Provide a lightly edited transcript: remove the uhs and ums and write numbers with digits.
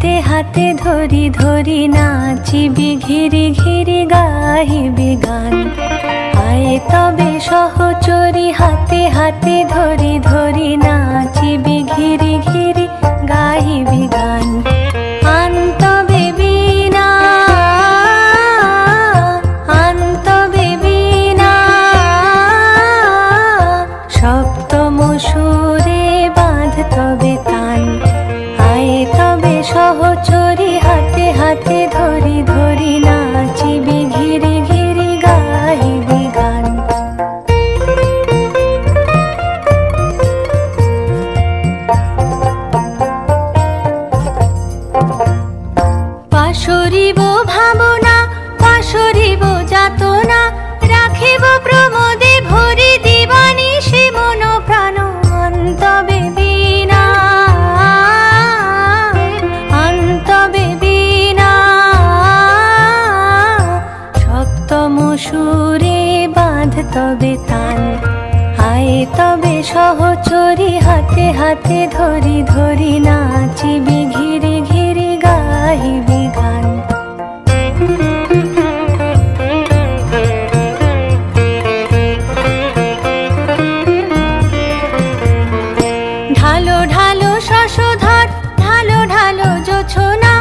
হাতে হাতে ধরি ধরি নাচিবি ঘিরি ঘিরি গাহিবি গান। আয়ে তবে সহচরি হাতে হাতে ধরি ধরি নাচিবি ঘিরি ঘিরি গাহিবি গান। আনতবে বীণা আনতবে বীণা সপ্তম সুরে বাঁধতবে তান। আয়ে তবে সহচরি হাতে হাতে ধরি ধরি নাচিবি ঘিরি ঘিরি গাহিবি গান। পাশরিব ভাবনা পাশরিব যাতনা রাখিব প্রমোদে ভরি দিবানিশি মন প্রাণ। আনতবে বীণা আনতবে বীণা সপ্তম সুরে বাঁধতবে তান। আয়ে তবে সহচরি হাতে হাতে ধরি ধরি নাচিবি ঘিরি ঘিরি গাহিবি গান। ঢালো ঢালো শশধর ঢালো ঢালো জোছনা